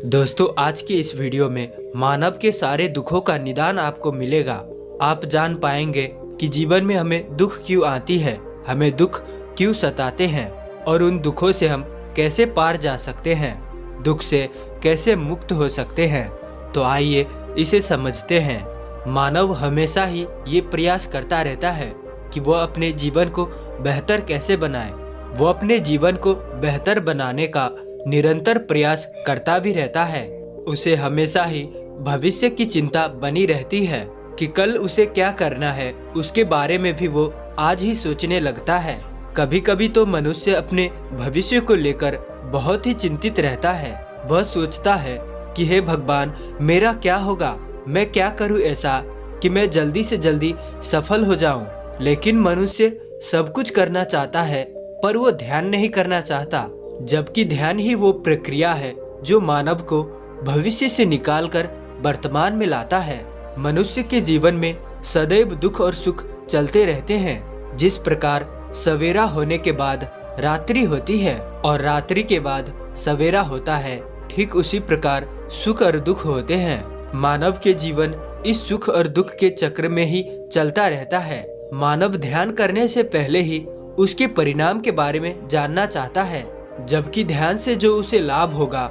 दोस्तों, आज की इस वीडियो में मानव के सारे दुखों का निदान आपको मिलेगा। आप जान पाएंगे कि जीवन में हमें दुख क्यों आती है, हमें दुख क्यों सताते हैं और उन दुखों से हम कैसे पार जा सकते हैं, दुख से कैसे मुक्त हो सकते हैं। तो आइए इसे समझते हैं। मानव हमेशा ही ये प्रयास करता रहता है कि वो अपने जीवन को बेहतर कैसे बनाए। वो अपने जीवन को बेहतर बनाने का निरंतर प्रयास करता भी रहता है। उसे हमेशा ही भविष्य की चिंता बनी रहती है कि कल उसे क्या करना है। उसके बारे में भी वो आज ही सोचने लगता है। कभी कभी तो मनुष्य अपने भविष्य को लेकर बहुत ही चिंतित रहता है। वह सोचता है कि हे भगवान, मेरा क्या होगा, मैं क्या करूं ऐसा कि मैं जल्दी से जल्दी सफल हो जाऊं। लेकिन मनुष्य सब कुछ करना चाहता है पर वो ध्यान नहीं करना चाहता, जबकि ध्यान ही वो प्रक्रिया है जो मानव को भविष्य से निकालकर वर्तमान में लाता है। मनुष्य के जीवन में सदैव दुख और सुख चलते रहते हैं। जिस प्रकार सवेरा होने के बाद रात्रि होती है और रात्रि के बाद सवेरा होता है, ठीक उसी प्रकार सुख और दुख होते हैं। मानव के जीवन इस सुख और दुख के चक्र में ही चलता रहता है। मानव ध्यान करने से पहले ही उसके परिणाम के बारे में जानना चाहता है, जबकि ध्यान से जो उसे लाभ होगा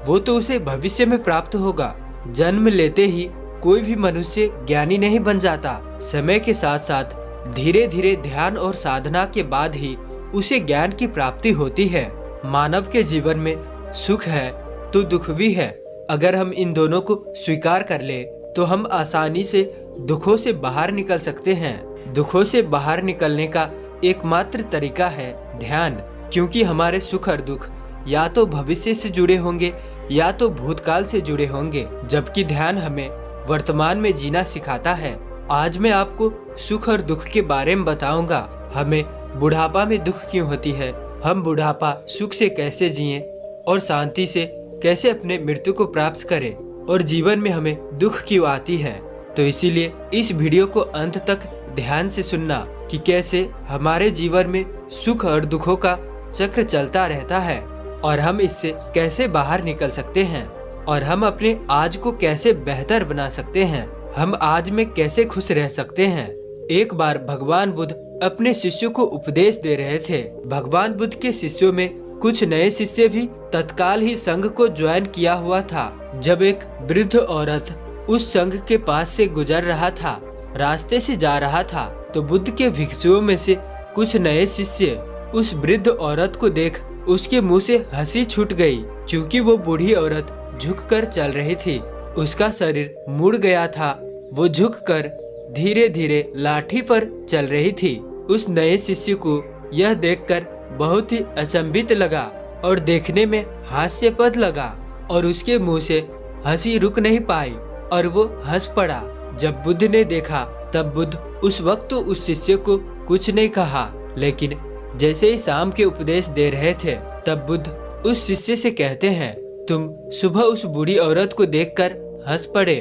वो तो उसे भविष्य में प्राप्त होगा। जन्म लेते ही कोई भी मनुष्य ज्ञानी नहीं बन जाता। समय के साथ साथ धीरे धीरे ध्यान और साधना के बाद ही उसे ज्ञान की प्राप्ति होती है। मानव के जीवन में सुख है तो दुख भी है। अगर हम इन दोनों को स्वीकार कर ले तो हम आसानी से दुखों से बाहर निकल सकते हैं। दुखों से बाहर निकलने का एकमात्र तरीका है ध्यान, क्योंकि हमारे सुख और दुख या तो भविष्य से जुड़े होंगे या तो भूतकाल से जुड़े होंगे, जबकि ध्यान हमें वर्तमान में जीना सिखाता है। आज मैं आपको सुख और दुख के बारे में बताऊंगा। हमें बुढ़ापा में दुख क्यों होती है, हम बुढ़ापा सुख से कैसे जिएं और शांति से कैसे अपने मृत्यु को प्राप्त करें, और जीवन में हमें दुख क्यों आती है। तो इसीलिए इस वीडियो को अंत तक ध्यान से सुनना कि कैसे हमारे जीवन में सुख और दुखों का चक्र चलता रहता है और हम इससे कैसे बाहर निकल सकते हैं, और हम अपने आज को कैसे बेहतर बना सकते हैं, हम आज में कैसे खुश रह सकते हैं। एक बार भगवान बुद्ध अपने शिष्यों को उपदेश दे रहे थे। भगवान बुद्ध के शिष्यों में कुछ नए शिष्य भी तत्काल ही संघ को ज्वाइन किया हुआ था। जब एक वृद्ध औरत उस संघ के पास से गुजर रहा था, रास्ते से जा रहा था, तो बुद्ध के भिक्षुओं में से कुछ नए शिष्य उस वृद्ध औरत को देख उसके मुंह से हंसी छूट गई, क्योंकि वो बूढ़ी औरत झुककर चल रही थी। उसका शरीर मुड़ गया था। वो झुककर धीरे धीरे लाठी पर चल रही थी। उस नए शिष्य को यह देखकर बहुत ही अचंभित लगा और देखने में हास्यास्पद लगा, और उसके मुंह से हंसी रुक नहीं पाई और वो हंस पड़ा। जब बुद्ध ने देखा तब बुद्ध उस वक्त तो उस शिष्य को कुछ नहीं कहा, लेकिन जैसे ही शाम के उपदेश दे रहे थे तब बुद्ध उस शिष्य से कहते हैं, तुम सुबह उस बूढ़ी औरत को देखकर हंस पड़े,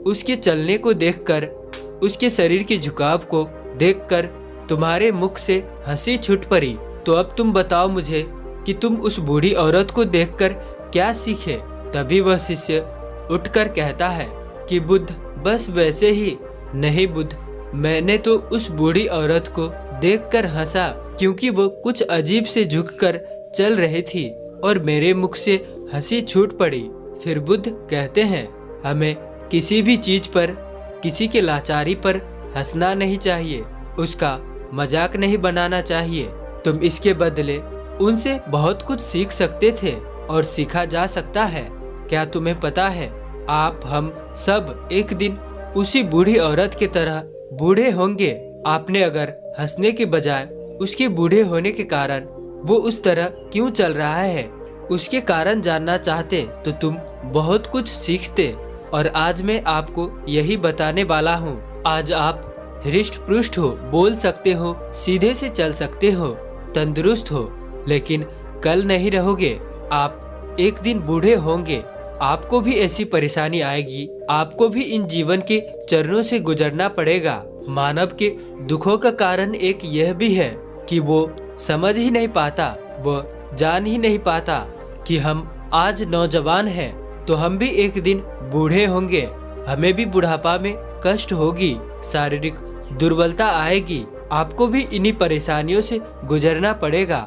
उसके चलने को देखकर, उसके शरीर के झुकाव को देखकर तुम्हारे मुख से हंसी छूट पड़ी। तो अब तुम बताओ मुझे कि तुम उस बूढ़ी औरत को देखकर क्या सीखे। तभी वह शिष्य उठकर कहता है कि बुद्ध, बस वैसे ही। नहीं बुद्ध, मैंने तो उस बूढ़ी औरत को देखकर हंसा क्योंकि वो कुछ अजीब से झुककर चल रही थी और मेरे मुख से हंसी छूट पड़ी। फिर बुद्ध कहते हैं, हमें किसी भी चीज पर, किसी के लाचारी पर हंसना नहीं चाहिए, उसका मजाक नहीं बनाना चाहिए। तुम इसके बदले उनसे बहुत कुछ सीख सकते थे और सीखा जा सकता है। क्या तुम्हें पता है, आप हम सब एक दिन उसी बूढ़ी औरत की तरह बूढ़े होंगे। आपने अगर हंसने के बजाय उसके बूढ़े होने के कारण वो उस तरह क्यों चल रहा है, उसके कारण जानना चाहते तो तुम बहुत कुछ सीखते। और आज मैं आपको यही बताने वाला हूँ। आज आप हृष्ट पुष्ट हो, बोल सकते हो, सीधे से चल सकते हो, तंदुरुस्त हो, लेकिन कल नहीं रहोगे। आप एक दिन बूढ़े होंगे। आपको भी ऐसी परेशानी आएगी, आपको भी इन जीवन के चरणों से गुजरना पड़ेगा। मानव के दुखों का कारण एक यह भी है कि वो समझ ही नहीं पाता, वो जान ही नहीं पाता कि हम आज नौजवान हैं तो हम भी एक दिन बूढ़े होंगे, हमें भी बुढ़ापा में कष्ट होगी, शारीरिक दुर्बलता आएगी, आपको भी इन्हीं परेशानियों से गुजरना पड़ेगा,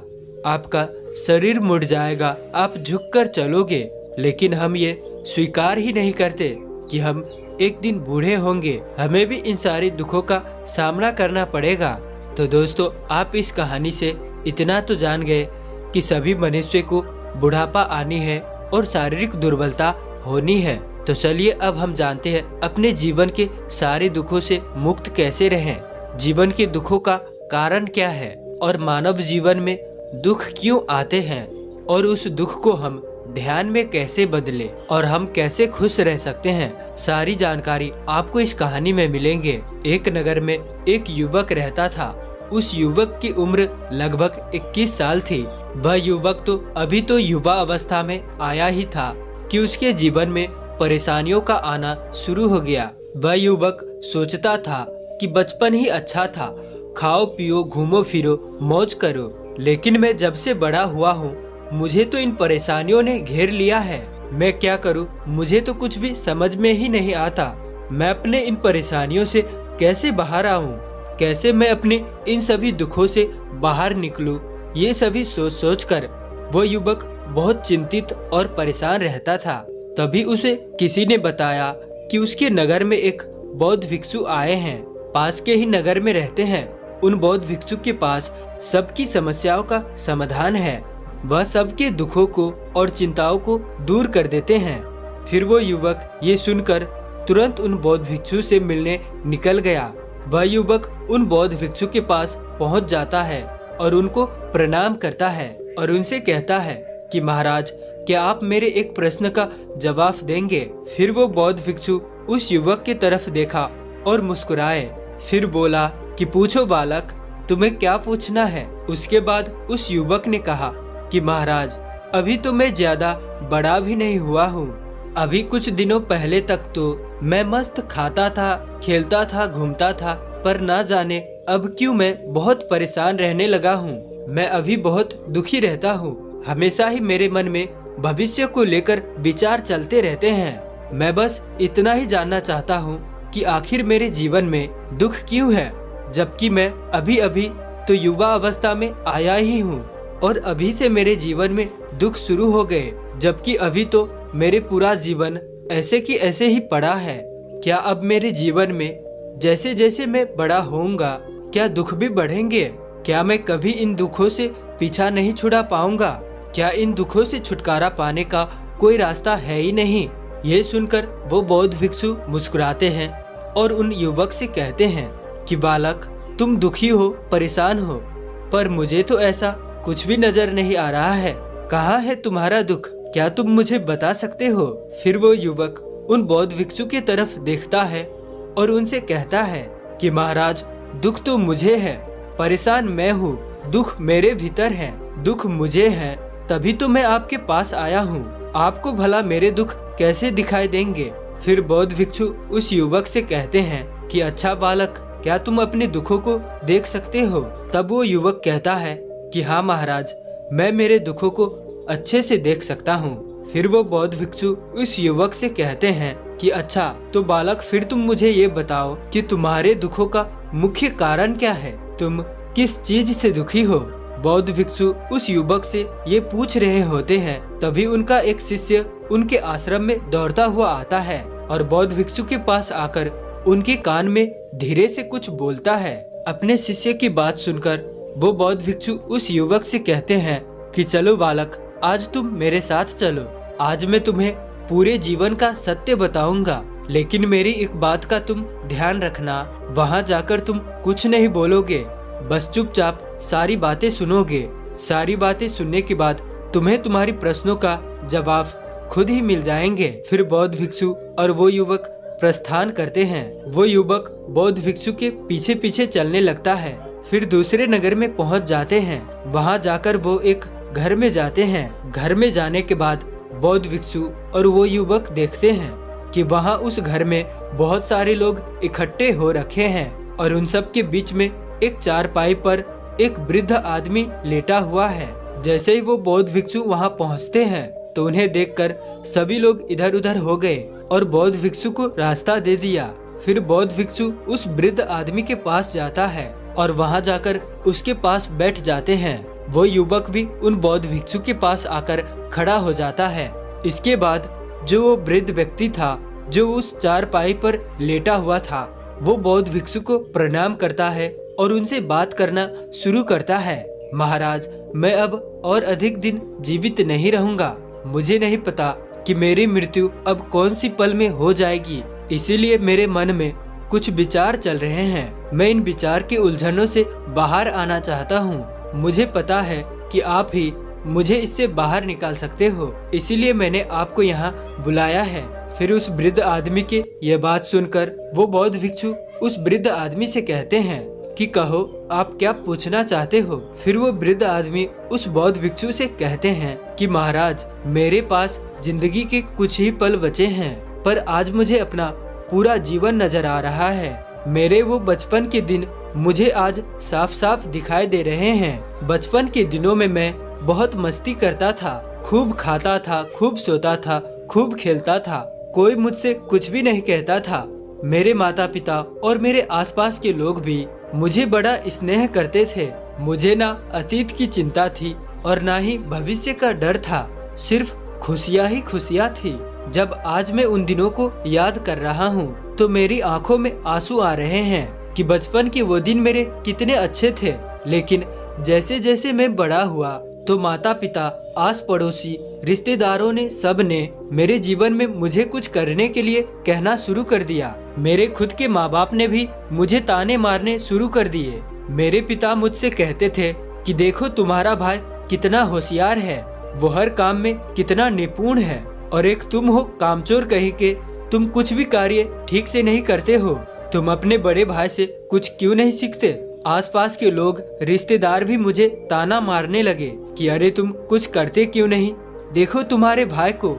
आपका शरीर मुड़ जाएगा, आप झुककर चलोगे। लेकिन हम ये स्वीकार ही नहीं करते कि हम एक दिन बूढ़े होंगे, हमें भी इन सारे दुखों का सामना करना पड़ेगा। तो दोस्तों, आप इस कहानी से इतना तो जान गए कि सभी मनुष्य को बुढ़ापा आनी है और शारीरिक दुर्बलता होनी है। तो चलिए अब हम जानते हैं अपने जीवन के सारे दुखों से मुक्त कैसे रहें, जीवन के दुखों का कारण क्या है और मानव जीवन में दुख क्यों आते हैं और उस दुख को हम ध्यान में कैसे बदले और हम कैसे खुश रह सकते हैं। सारी जानकारी आपको इस कहानी में मिलेंगे। एक नगर में एक युवक रहता था। उस युवक की उम्र लगभग 21 साल थी। वह युवक तो अभी तो युवा अवस्था में आया ही था कि उसके जीवन में परेशानियों का आना शुरू हो गया। वह युवक सोचता था कि बचपन ही अच्छा था, खाओ पियो घूमो फिरो मौज करो। लेकिन मैं जब से बड़ा हुआ हूँ मुझे तो इन परेशानियों ने घेर लिया है। मैं क्या करूँ, मुझे तो कुछ भी समझ में ही नहीं आता। मैं अपने इन परेशानियों से कैसे बाहर आऊँ, कैसे मैं अपने इन सभी दुखों से बाहर निकलूं, ये सभी सोच सोच कर वो युवक बहुत चिंतित और परेशान रहता था। तभी उसे किसी ने बताया कि उसके नगर में एक बौद्ध भिक्षु आए हैं, पास के ही नगर में रहते हैं। उन बौद्ध भिक्षु के पास सबकी समस्याओं का समाधान है। वह सबके दुखों को और चिंताओं को दूर कर देते हैं। फिर वो युवक ये सुनकर तुरंत उन बौद्ध भिक्षु से मिलने निकल गया। वह युवक उन बौद्ध भिक्षु के पास पहुंच जाता है और उनको प्रणाम करता है और उनसे कहता है कि महाराज, क्या आप मेरे एक प्रश्न का जवाब देंगे? फिर वो बौद्ध भिक्षु उस युवक की तरफ देखा और मुस्कुराए। फिर बोला कि पूछो बालक, तुम्हें क्या पूछना है? उसके बाद उस युवक ने कहा कि महाराज, अभी तो मैं ज्यादा बड़ा भी नहीं हुआ हूँ। अभी कुछ दिनों पहले तक तो मैं मस्त खाता था, खेलता था, घूमता था, पर ना जाने अब क्यों मैं बहुत परेशान रहने लगा हूँ। मैं अभी बहुत दुखी रहता हूँ। हमेशा ही मेरे मन में भविष्य को लेकर विचार चलते रहते हैं। मैं बस इतना ही जानना चाहता हूँ कि आखिर मेरे जीवन में दुख क्यों है, जबकि मैं अभी अभी तो युवा अवस्था में आया ही हूँ और अभी से मेरे जीवन में दुख शुरू हो गए, जबकि अभी तो मेरे पूरा जीवन ऐसे की ऐसे ही पड़ा है। क्या अब मेरे जीवन में जैसे जैसे मैं बड़ा होऊंगा क्या दुख भी बढ़ेंगे? क्या मैं कभी इन दुखों से पीछा नहीं छुड़ा पाऊंगा? क्या इन दुखों से छुटकारा पाने का कोई रास्ता है ही नहीं? ये सुनकर वो बौद्ध भिक्षु मुस्कुराते हैं और उन युवक से कहते हैं कि बालक, तुम दुखी हो, परेशान हो, पर मुझे तो ऐसा कुछ भी नजर नहीं आ रहा है। कहाँ है तुम्हारा दुख? क्या तुम मुझे बता सकते हो? फिर वो युवक उन बौद्ध भिक्षु की तरफ देखता है और उनसे कहता है कि महाराज, दुख तो मुझे है, परेशान मैं हूँ, दुख मेरे भीतर है, दुख मुझे है, तभी तो मैं आपके पास आया हूँ। आपको भला मेरे दुख कैसे दिखाई देंगे? फिर बौद्ध भिक्षु उस युवक से कहते हैं कि अच्छा बालक, क्या तुम अपने दुखों को देख सकते हो? तब वो युवक कहता है कि हाँ महाराज, मैं मेरे दुखों को अच्छे से देख सकता हूँ। फिर वो बौद्ध भिक्षु उस युवक से कहते हैं कि अच्छा तो बालक, फिर तुम मुझे ये बताओ कि तुम्हारे दुखों का मुख्य कारण क्या है? तुम किस चीज से दुखी हो? बौद्ध भिक्षु उस युवक से ये पूछ रहे होते हैं, तभी उनका एक शिष्य उनके आश्रम में दौड़ता हुआ आता है और बौद्ध भिक्षु के पास आकर उनके कान में धीरे से कुछ बोलता है। अपने शिष्य की बात सुनकर वो बौद्ध भिक्षु उस युवक से कहते हैं कि चलो बालक, आज तुम मेरे साथ चलो। आज मैं तुम्हें पूरे जीवन का सत्य बताऊंगा, लेकिन मेरी एक बात का तुम ध्यान रखना, वहां जाकर तुम कुछ नहीं बोलोगे, बस चुपचाप सारी बातें सुनोगे। सारी बातें सुनने के बाद तुम्हें तुम्हारी प्रश्नों का जवाब खुद ही मिल जाएंगे। फिर बौद्ध भिक्षु और वो युवक प्रस्थान करते हैं। वो युवक बौद्ध भिक्षु के पीछे पीछे चलने लगता है। फिर दूसरे नगर में पहुंच जाते हैं। वहां जाकर वो एक घर में जाते हैं। घर में जाने के बाद बौद्ध भिक्षु और वो युवक देखते हैं कि वहां उस घर में बहुत सारे लोग इकट्ठे हो रखे हैं और उन सब के बीच में एक चारपाई पर एक वृद्ध आदमी लेटा हुआ है। जैसे ही वो बौद्ध भिक्षु वहां पहुंचते हैं, तो उन्हें देखकर सभी लोग इधर उधर हो गए और बौद्ध भिक्षु को रास्ता दे दिया। फिर बौद्ध भिक्षु उस वृद्ध आदमी के पास जाता है और वहां जाकर उसके पास बैठ जाते हैं। वो युवक भी उन बौद्ध भिक्षु के पास आकर खड़ा हो जाता है। इसके बाद जो वो वृद्ध व्यक्ति था जो उस चारपाई पर लेटा हुआ था, वो बौद्ध भिक्षु को प्रणाम करता है और उनसे बात करना शुरू करता है। महाराज, मैं अब और अधिक दिन जीवित नहीं रहूंगा। मुझे नहीं पता कि मेरी मृत्यु अब कौन सी पल में हो जाएगी, इसीलिए मेरे मन में कुछ विचार चल रहे हैं। मैं इन विचार के उलझनों से बाहर आना चाहता हूँ। मुझे पता है कि आप ही मुझे इससे बाहर निकाल सकते हो, इसीलिए मैंने आपको यहाँ बुलाया है। फिर उस वृद्ध आदमी के यह बात सुनकर वो बौद्ध भिक्षु उस वृद्ध आदमी से कहते हैं कि कहो, आप क्या पूछना चाहते हो। फिर वो वृद्ध आदमी उस बौद्ध भिक्षु से कहते हैं कि महाराज, मेरे पास जिंदगी के कुछ ही पल बचे हैं, पर आज मुझे अपना पूरा जीवन नजर आ रहा है। मेरे वो बचपन के दिन मुझे आज साफ साफ दिखाई दे रहे हैं। बचपन के दिनों में मैं बहुत मस्ती करता था, खूब खाता था, खूब सोता था, खूब खेलता था। कोई मुझसे कुछ भी नहीं कहता था। मेरे माता पिता और मेरे आसपास के लोग भी मुझे बड़ा स्नेह करते थे। मुझे ना अतीत की चिंता थी और ना ही भविष्य का डर था, सिर्फ खुशियाँ ही खुशियाँ थी। जब आज मैं उन दिनों को याद कर रहा हूँ तो मेरी आंखों में आंसू आ रहे हैं कि बचपन के वो दिन मेरे कितने अच्छे थे। लेकिन जैसे जैसे मैं बड़ा हुआ तो माता पिता, आस पड़ोसी, रिश्तेदारों ने सब ने मेरे जीवन में मुझे कुछ करने के लिए कहना शुरू कर दिया। मेरे खुद के माँ बाप ने भी मुझे ताने मारने शुरू कर दिए। मेरे पिता मुझसे कहते थे कि देखो तुम्हारा भाई कितना होशियार है, वो हर काम में कितना निपुण है, और एक तुम हो कामचोर कहीं के, तुम कुछ भी कार्य ठीक से नहीं करते हो। तुम अपने बड़े भाई से कुछ क्यों नहीं सीखते। आसपास के लोग, रिश्तेदार भी मुझे ताना मारने लगे कि अरे तुम कुछ करते क्यों नहीं, देखो तुम्हारे भाई को,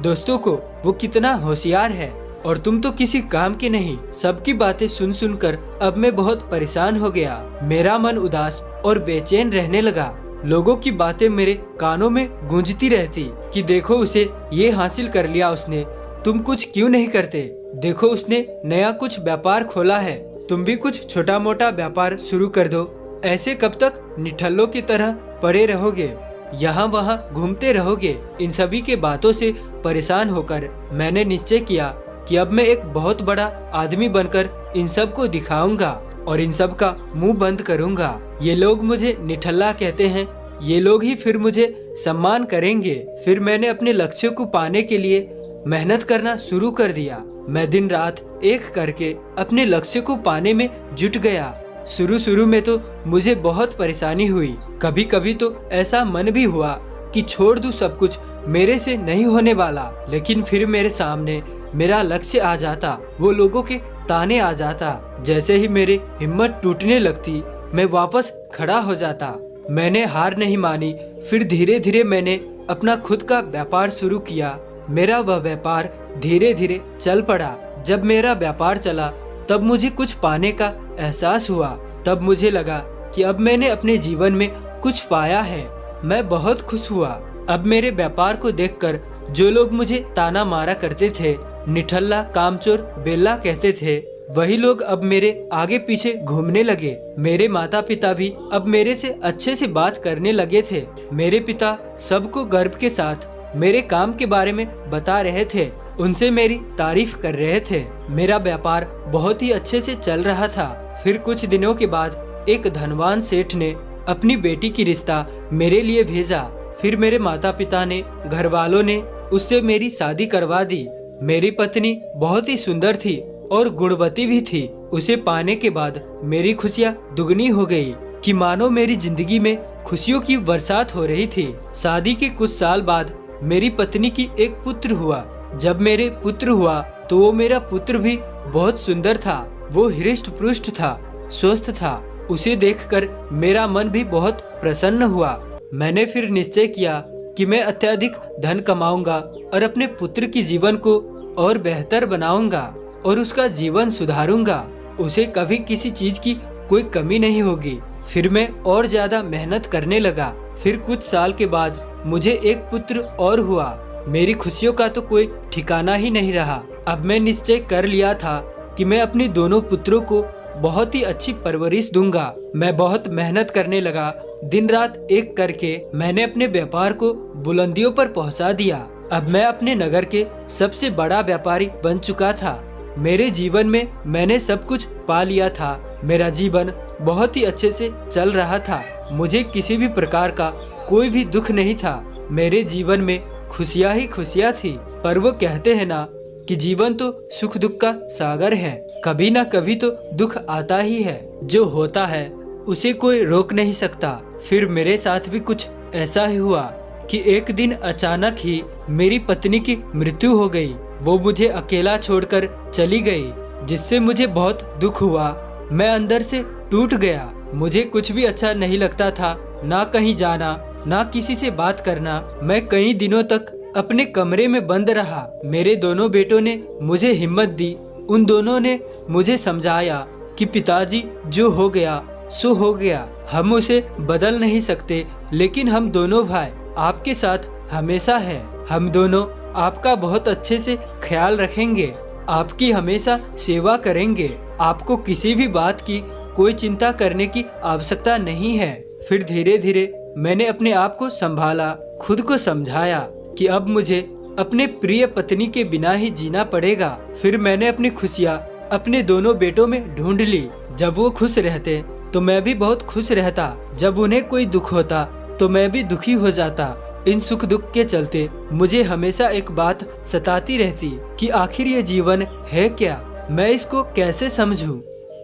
दोस्तों को, वो कितना होशियार है और तुम तो किसी काम के नहीं। सबकी बातें सुन सुनकर अब मैं बहुत परेशान हो गया। मेरा मन उदास और बेचैन रहने लगा। लोगों की बातें मेरे कानों में गूंजती रहती कि देखो उसे ये हासिल कर लिया उसने, तुम कुछ क्यों नहीं करते। देखो उसने नया कुछ व्यापार खोला है, तुम भी कुछ छोटा मोटा व्यापार शुरू कर दो। ऐसे कब तक निठल्लों की तरह पड़े रहोगे, यहाँ वहाँ घूमते रहोगे। इन सभी के बातों से परेशान होकर मैंने निश्चय किया कि अब मैं एक बहुत बड़ा आदमी बनकर इन सब को दिखाऊंगा और इन सब का मुंह बंद करूंगा। ये लोग मुझे निठल्ला कहते हैं, ये लोग ही फिर मुझे सम्मान करेंगे। फिर मैंने अपने लक्ष्य को पाने के लिए मेहनत करना शुरू कर दिया। मैं दिन रात एक करके अपने लक्ष्य को पाने में जुट गया। शुरू में तो मुझे बहुत परेशानी हुई। कभी कभी तो ऐसा मन भी हुआ कि छोड़ दूं सब कुछ, मेरे से नहीं होने वाला। लेकिन फिर मेरे सामने मेरा लक्ष्य आ जाता, वो लोगों के ताने आ जाता। जैसे ही मेरी हिम्मत टूटने लगती, मैं वापस खड़ा हो जाता। मैंने हार नहीं मानी। फिर धीरे धीरे मैंने अपना खुद का व्यापार शुरू किया। मेरा वह व्यापार धीरे धीरे चल पड़ा। जब मेरा व्यापार चला तब मुझे कुछ पाने का एहसास हुआ। तब मुझे लगा कि अब मैंने अपने जीवन में कुछ पाया है। मैं बहुत खुश हुआ। अब मेरे व्यापार को देखकर जो लोग मुझे ताना मारा करते थे, निठल्ला, कामचोर, बेल्ला कहते थे, वही लोग अब मेरे आगे पीछे घूमने लगे। मेरे माता पिता भी अब मेरे से अच्छे से बात करने लगे थे। मेरे पिता सबको गर्व के साथ मेरे काम के बारे में बता रहे थे, उनसे मेरी तारीफ कर रहे थे। मेरा व्यापार बहुत ही अच्छे से चल रहा था। फिर कुछ दिनों के बाद एक धनवान सेठ ने अपनी बेटी की रिश्ता मेरे लिए भेजा। फिर मेरे माता पिता ने, घर वालों ने उससे मेरी शादी करवा दी। मेरी पत्नी बहुत ही सुंदर थी और गुणवती भी थी। उसे पाने के बाद मेरी खुशियाँ दुगनी हो गई कि मानो मेरी जिंदगी में खुशियों की बरसात हो रही थी। शादी के कुछ साल बाद मेरी पत्नी की एक पुत्र हुआ। जब मेरे पुत्र हुआ तो वो मेरा पुत्र भी बहुत सुंदर था। वो हृष्ट पुष्ट था, स्वस्थ था। उसे देखकर मेरा मन भी बहुत प्रसन्न हुआ। मैंने फिर निश्चय किया कि मैं अत्यधिक धन कमाऊंगा और अपने पुत्र के जीवन को और बेहतर बनाऊंगा और उसका जीवन सुधारूंगा। उसे कभी किसी चीज की कोई कमी नहीं होगी। फिर मैं और ज्यादा मेहनत करने लगा। फिर कुछ साल के बाद मुझे एक पुत्र और हुआ। मेरी खुशियों का तो कोई ठिकाना ही नहीं रहा। अब मैं निश्चय कर लिया था कि मैं अपनी दोनों पुत्रों को बहुत ही अच्छी परवरिश दूंगा। मैं बहुत मेहनत करने लगा। दिन रात एक करके मैंने अपने व्यापार को बुलंदियों पर पहुंचा दिया। अब मैं अपने नगर के सबसे बड़ा व्यापारी बन चुका था। मेरे जीवन में मैंने सब कुछ पा लिया था। मेरा जीवन बहुत ही अच्छे से चल रहा था। मुझे किसी भी प्रकार का कोई भी दुख नहीं था। मेरे जीवन में खुशियाँ ही खुशियाँ थी। पर वो कहते हैं ना कि जीवन तो सुख दुख का सागर है, कभी ना कभी तो दुख आता ही है। जो होता है उसे कोई रोक नहीं सकता। फिर मेरे साथ भी कुछ ऐसा ही हुआ कि एक दिन अचानक ही मेरी पत्नी की मृत्यु हो गई। वो मुझे अकेला छोड़कर चली गई, जिससे मुझे बहुत दुख हुआ। मैं अंदर से टूट गया। मुझे कुछ भी अच्छा नहीं लगता था, ना कहीं जाना, ना किसी से बात करना। मैं कई दिनों तक अपने कमरे में बंद रहा। मेरे दोनों बेटों ने मुझे हिम्मत दी। उन दोनों ने मुझे समझाया कि पिताजी, जो हो गया सो हो गया, हम उसे बदल नहीं सकते, लेकिन हम दोनों भाई आपके साथ हमेशा है। हम दोनों आपका बहुत अच्छे से ख्याल रखेंगे, आपकी हमेशा सेवा करेंगे। आपको किसी भी बात की कोई चिंता करने की आवश्यकता नहीं है। फिर धीरे धीरे मैंने अपने आप को संभाला, खुद को समझाया कि अब मुझे अपने प्रिय पत्नी के बिना ही जीना पड़ेगा। फिर मैंने अपनी खुशियाँ अपने दोनों बेटों में ढूंढ ली। जब वो खुश रहते तो मैं भी बहुत खुश रहता। जब उन्हें कोई दुख होता तो मैं भी दुखी हो जाता। इन सुख दुख के चलते मुझे हमेशा एक बात सताती रहती कि आखिर ये जीवन है क्या, मैं इसको कैसे समझूं?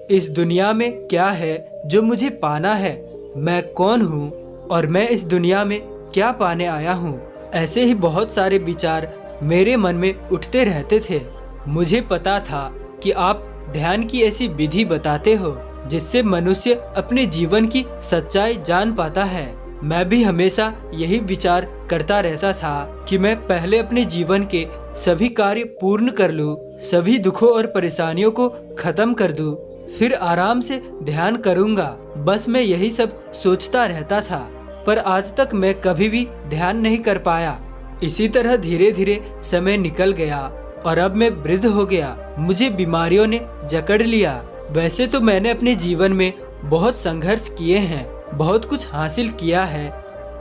इस दुनिया में क्या है जो मुझे पाना है? मैं कौन हूँ और मैं इस दुनिया में क्या पाने आया हूँ? ऐसे ही बहुत सारे विचार मेरे मन में उठते रहते थे। मुझे पता था कि आप ध्यान की ऐसी विधि बताते हो जिससे मनुष्य अपने जीवन की सच्चाई जान पाता है। मैं भी हमेशा यही विचार करता रहता था कि मैं पहले अपने जीवन के सभी कार्य पूर्ण कर लूं, सभी दुखों और परेशानियों को खत्म कर दूं, फिर आराम से ध्यान करूंगा। बस मैं यही सब सोचता रहता था, पर आज तक मैं कभी भी ध्यान नहीं कर पाया। इसी तरह धीरे धीरे समय निकल गया और अब मैं वृद्ध हो गया। मुझे बीमारियों ने जकड़ लिया। वैसे तो मैंने अपने जीवन में बहुत संघर्ष किए हैं, बहुत कुछ हासिल किया है,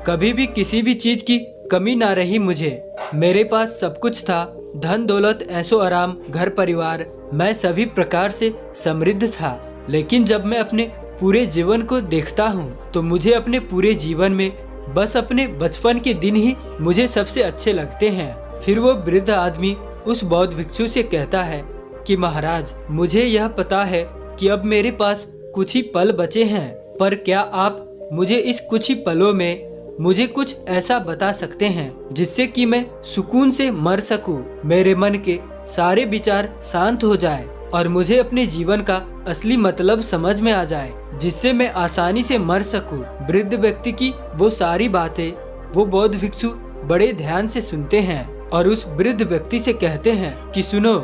कभी भी किसी भी चीज की कमी ना रही मुझे। मेरे पास सब कुछ था, धन दौलत ऐशो आराम, घर परिवार, मैं सभी प्रकार से समृद्ध था। लेकिन जब मैं अपने पूरे जीवन को देखता हूँ तो मुझे अपने पूरे जीवन में बस अपने बचपन के दिन ही मुझे सबसे अच्छे लगते हैं। फिर वो वृद्ध आदमी उस बौद्ध भिक्षु से कहता है कि महाराज, मुझे यह पता है कि अब मेरे पास कुछ ही पल बचे हैं, पर क्या आप मुझे इस कुछ ही पलों में मुझे कुछ ऐसा बता सकते हैं जिससे कि मैं सुकून से मर सकूं, मेरे मन के सारे विचार शांत हो जाए और मुझे अपने जीवन का असली मतलब समझ में आ जाए, जिससे मैं आसानी से मर सकूं। वृद्ध व्यक्ति की वो सारी बातें वो बौद्ध भिक्षु बड़े ध्यान से सुनते हैं और उस वृद्ध व्यक्ति से कहते हैं कि सुनो,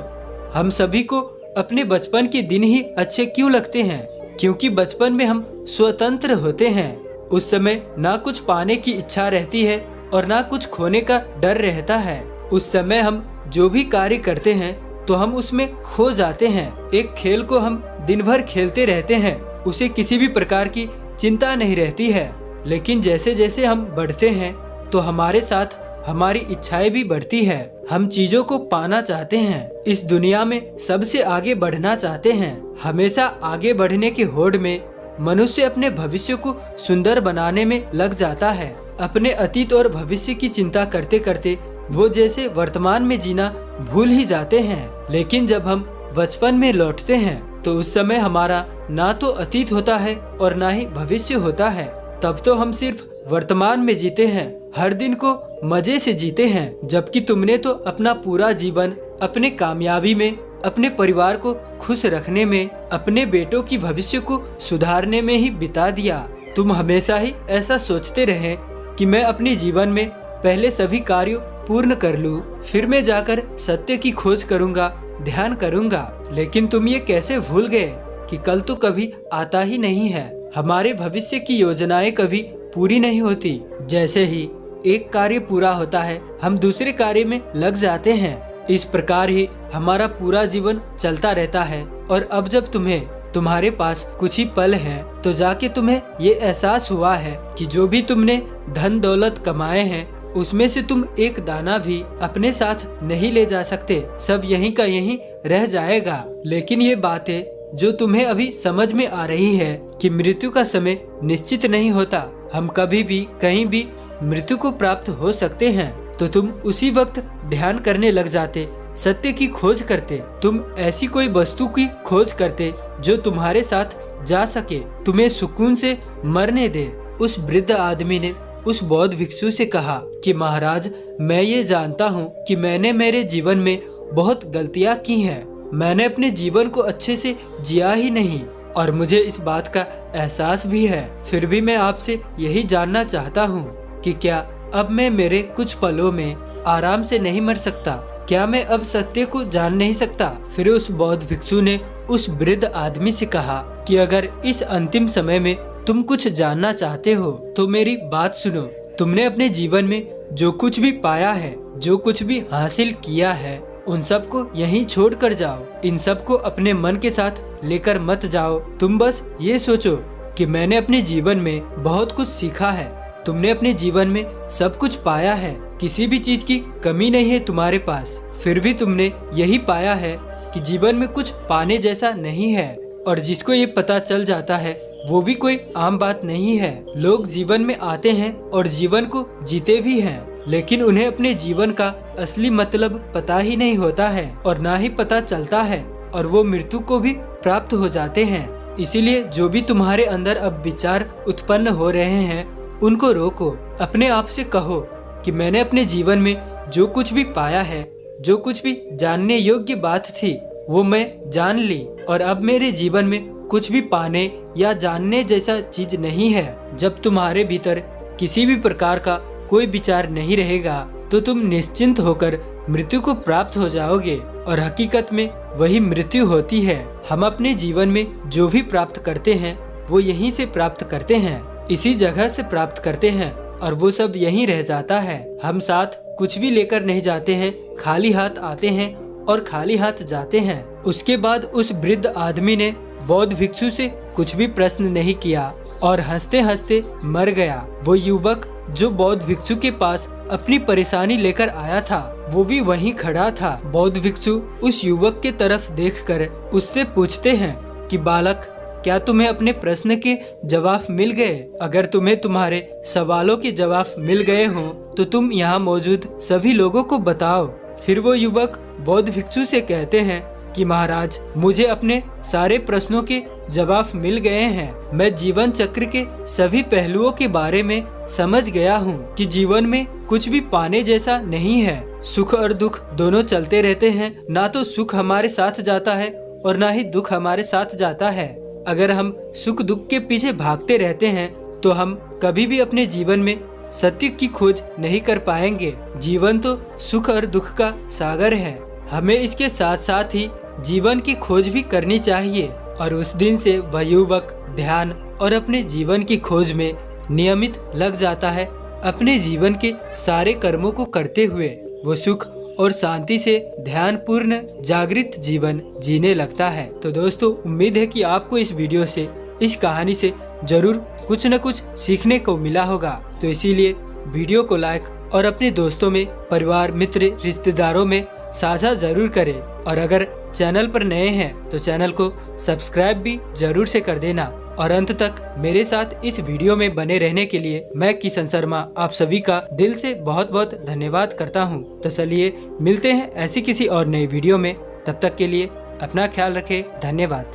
हम सभी को अपने बचपन के दिन ही अच्छे क्यों लगते हैं? क्योंकि बचपन में हम स्वतंत्र होते हैं। उस समय ना कुछ पाने की इच्छा रहती है और ना कुछ खोने का डर रहता है। उस समय हम जो भी कार्य करते हैं तो हम उसमें खो जाते हैं। एक खेल को हम दिन भर खेलते रहते हैं, उसे किसी भी प्रकार की चिंता नहीं रहती है। लेकिन जैसे जैसे हम बढ़ते हैं तो हमारे साथ हमारी इच्छाएं भी बढ़ती है। हम चीजों को पाना चाहते हैं, इस दुनिया में सबसे आगे बढ़ना चाहते हैं। हमेशा आगे बढ़ने की होड़ में मनुष्य अपने भविष्य को सुंदर बनाने में लग जाता है। अपने अतीत और भविष्य की चिंता करते करते वो जैसे वर्तमान में जीना भूल ही जाते हैं। लेकिन जब हम बचपन में लौटते हैं तो उस समय हमारा ना तो अतीत होता है और ना ही भविष्य होता है। तब तो हम सिर्फ वर्तमान में जीते हैं, हर दिन को मजे से जीते हैं। जबकि तुमने तो अपना पूरा जीवन अपने कामयाबी में, अपने परिवार को खुश रखने में, अपने बेटों की भविष्य को सुधारने में ही बिता दिया। तुम हमेशा ही ऐसा सोचते रहे कि मैं अपने जीवन में पहले सभी कार्यों पूर्ण कर लूं, फिर मैं जाकर सत्य की खोज करूंगा, ध्यान करूंगा। लेकिन तुम ये कैसे भूल गए कि कल तो कभी आता ही नहीं है। हमारे भविष्य की योजनाएं कभी पूरी नहीं होती। जैसे ही एक कार्य पूरा होता है हम दूसरे कार्य में लग जाते हैं। इस प्रकार ही हमारा पूरा जीवन चलता रहता है। और अब जब तुम्हारे पास कुछ ही पल हैं, तो जाके तुम्हें ये एहसास हुआ है कि जो भी तुमने धन दौलत कमाए हैं उसमें से तुम एक दाना भी अपने साथ नहीं ले जा सकते, सब यहीं का यहीं रह जाएगा। लेकिन ये बातें जो तुम्हें अभी समझ में आ रही है कि मृत्यु का समय निश्चित नहीं होता, हम कभी भी कहीं भी मृत्यु को प्राप्त हो सकते हैं, तो तुम उसी वक्त ध्यान करने लग जाते, सत्य की खोज करते, तुम ऐसी कोई वस्तु की खोज करते जो तुम्हारे साथ जा सके, तुम्हें सुकून से मरने दे। उस वृद्ध आदमी ने उस बौद्ध भिक्षु से कहा कि महाराज, मैं ये जानता हूँ कि मैंने मेरे जीवन में बहुत गलतियाँ की हैं, मैंने अपने जीवन को अच्छे से जिया ही नहीं और मुझे इस बात का एहसास भी है। फिर भी मैं आपसे यही जानना चाहता हूँ कि क्या अब मैं मेरे कुछ पलों में आराम से नहीं मर सकता? क्या मैं अब सत्य को जान नहीं सकता? फिर उस बौद्ध भिक्षु ने उस वृद्ध आदमी से कहा कि अगर इस अंतिम समय में तुम कुछ जानना चाहते हो तो मेरी बात सुनो। तुमने अपने जीवन में जो कुछ भी पाया है, जो कुछ भी हासिल किया है, उन सबको यहीं छोड़ कर जाओ। इन सबको अपने मन के साथ लेकर मत जाओ। तुम बस ये सोचो कि मैंने अपने जीवन में बहुत कुछ सीखा है। तुमने अपने जीवन में सब कुछ पाया है, किसी भी चीज की कमी नहीं है तुम्हारे पास। फिर भी तुमने यही पाया है कि जीवन में कुछ पाने जैसा नहीं है। और जिसको ये पता चल जाता है वो भी कोई आम बात नहीं है। लोग जीवन में आते हैं और जीवन को जीते भी हैं, लेकिन उन्हें अपने जीवन का असली मतलब पता ही नहीं होता है और ना ही पता चलता है, और वो मृत्यु को भी प्राप्त हो जाते हैं। इसीलिए जो भी तुम्हारे अंदर अब विचार उत्पन्न हो रहे हैं उनको रोको। अपने आप से कहो कि मैंने अपने जीवन में जो कुछ भी पाया है, जो कुछ भी जानने योग्य बात थी, वो मैं जान ली और अब मेरे जीवन में कुछ भी पाने या जानने जैसा चीज नहीं है। जब तुम्हारे भीतर किसी भी प्रकार का कोई विचार नहीं रहेगा तो तुम निश्चिंत होकर मृत्यु को प्राप्त हो जाओगे। और हकीकत में वही मृत्यु होती है। हम अपने जीवन में जो भी प्राप्त करते हैं वो यहीं से प्राप्त करते हैं, इसी जगह से प्राप्त करते हैं, और वो सब यहीं रह जाता है। हम साथ कुछ भी लेकर नहीं जाते हैं, खाली हाथ आते हैं और खाली हाथ जाते हैं। उसके बाद उस वृद्ध आदमी ने बौद्ध भिक्षु से कुछ भी प्रश्न नहीं किया और हंसते हंसते मर गया। वो युवक जो बौद्ध भिक्षु के पास अपनी परेशानी लेकर आया था वो भी वहीं खड़ा था। बौद्ध भिक्षु उस युवक के तरफ देखकर उससे पूछते हैं कि बालक, क्या तुम्हें अपने प्रश्न के जवाब मिल गए? अगर तुम्हें तुम्हारे सवालों के जवाब मिल गए हों तो तुम यहाँ मौजूद सभी लोगों को बताओ। फिर वो युवक बौद्ध भिक्षु से कहते हैं कि महाराज, मुझे अपने सारे प्रश्नों के जवाब मिल गए हैं। मैं जीवन चक्र के सभी पहलुओं के बारे में समझ गया हूँ कि जीवन में कुछ भी पाने जैसा नहीं है। सुख और दुख दोनों चलते रहते हैं। ना तो सुख हमारे साथ जाता है और ना ही दुख हमारे साथ जाता है। अगर हम सुख दुख के पीछे भागते रहते हैं तो हम कभी भी अपने जीवन में सत्य की खोज नहीं कर पाएंगे। जीवन तो सुख और दुख का सागर है। हमें इसके साथ साथ ही जीवन की खोज भी करनी चाहिए। और उस दिन से वह युवक ध्यान और अपने जीवन की खोज में नियमित लग जाता है। अपने जीवन के सारे कर्मों को करते हुए वो सुख और शांति से ध्यानपूर्ण जागृत जीवन जीने लगता है। तो दोस्तों, उम्मीद है कि आपको इस वीडियो से, इस कहानी से जरूर कुछ न कुछ सीखने को मिला होगा। तो इसीलिए वीडियो को लाइक और अपने दोस्तों में, परिवार, मित्र, रिश्तेदारों में साझा जरूर करें। और अगर चैनल पर नए हैं तो चैनल को सब्सक्राइब भी जरूर से कर देना। और अंत तक मेरे साथ इस वीडियो में बने रहने के लिए मैं किशन शर्मा आप सभी का दिल से बहुत बहुत धन्यवाद करता हूं। तो चलिए मिलते हैं ऐसी किसी और नई वीडियो में। तब तक के लिए अपना ख्याल रखें। धन्यवाद।